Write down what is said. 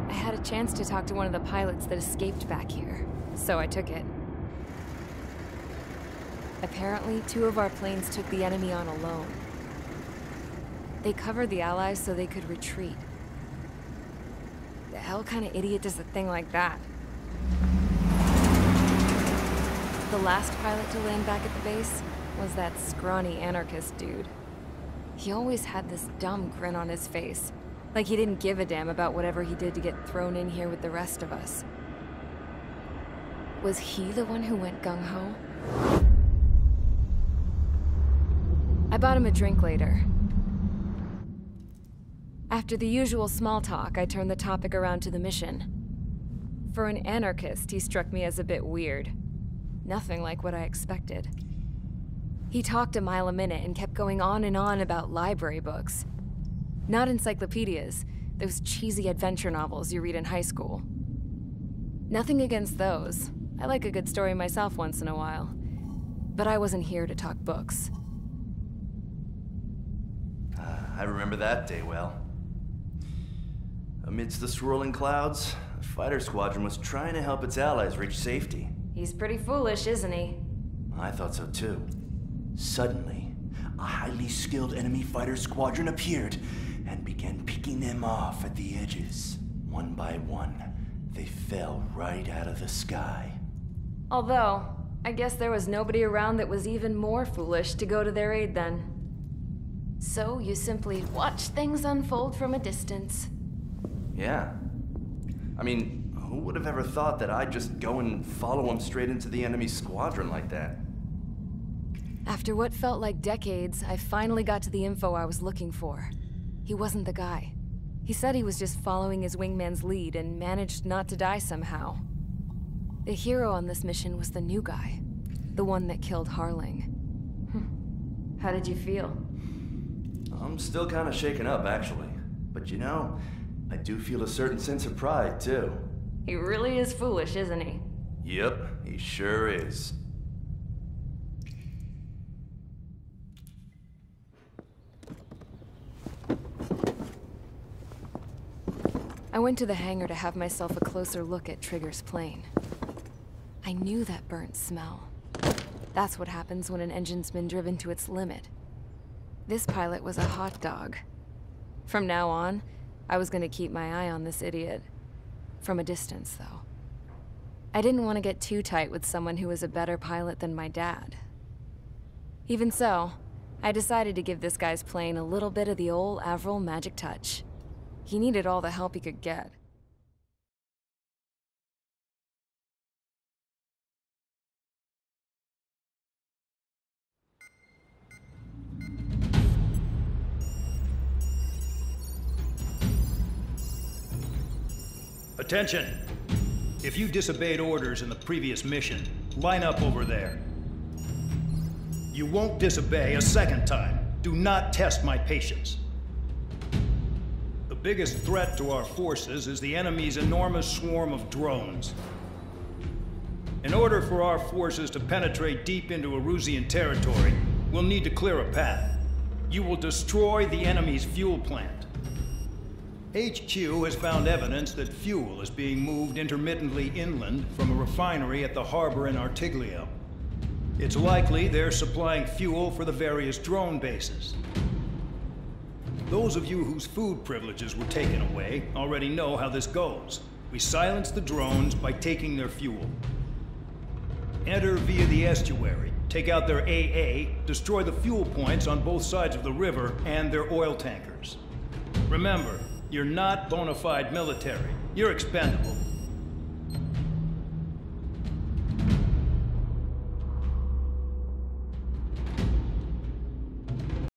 I had a chance to talk to one of the pilots that escaped back here, so I took it. Apparently, 2 of our planes took the enemy on alone. They covered the Allies so they could retreat. The hell kind of idiot does a thing like that? The last pilot to land back at the base was that scrawny anarchist dude. He always had this dumb grin on his face, like he didn't give a damn about whatever he did to get thrown in here with the rest of us. Was he the one who went gung-ho? I bought him a drink later. After the usual small talk, I turned the topic around to the mission. For an anarchist, he struck me as a bit weird. Nothing like what I expected. He talked a mile a minute and kept going on and on about library books. Not encyclopedias, those cheesy adventure novels you read in high school. Nothing against those. I like a good story myself once in a while. But I wasn't here to talk books. I remember that day well. Amidst the swirling clouds, the fighter squadron was trying to help its allies reach safety. He's pretty foolish, isn't he? I thought so too. Suddenly, a highly skilled enemy fighter squadron appeared and began picking them off at the edges. One by one, they fell right out of the sky. Although, I guess there was nobody around that was even more foolish to go to their aid then. So you simply watch things unfold from a distance. Yeah. I mean, who would have ever thought that I'd just go and follow him straight into the enemy squadron like that? After what felt like decades, I finally got to the info I was looking for. He wasn't the guy. He said he was just following his wingman's lead and managed not to die somehow. The hero on this mission was the new guy. The one that killed Harling. How did you feel? I'm still kind of shaken up, actually. But you know, I do feel a certain sense of pride, too. He really is foolish, isn't he? Yep, he sure is. I went to the hangar to have myself a closer look at Trigger's plane. I knew that burnt smell. That's what happens when an engine's been driven to its limit. This pilot was a hot dog. From now on, I was gonna keep my eye on this idiot. From a distance, though. I didn't want to get too tight with someone who was a better pilot than my dad. Even so, I decided to give this guy's plane a little bit of the old Avril magic touch. He needed all the help he could get. Attention! If you disobeyed orders in the previous mission, line up over there. You won't disobey a second time. Do not test my patience. The biggest threat to our forces is the enemy's enormous swarm of drones. In order for our forces to penetrate deep into Erusian territory, we'll need to clear a path. You will destroy the enemy's fuel plant. HQ has found evidence that fuel is being moved intermittently inland from a refinery at the harbor in Artiglio. It's likely they're supplying fuel for the various drone bases. Those of you whose food privileges were taken away already know how this goes. We silence the drones by taking their fuel. Enter via the estuary, take out their AA, destroy the fuel points on both sides of the river and their oil tankers. Remember, you're not bona fide military. You're expendable.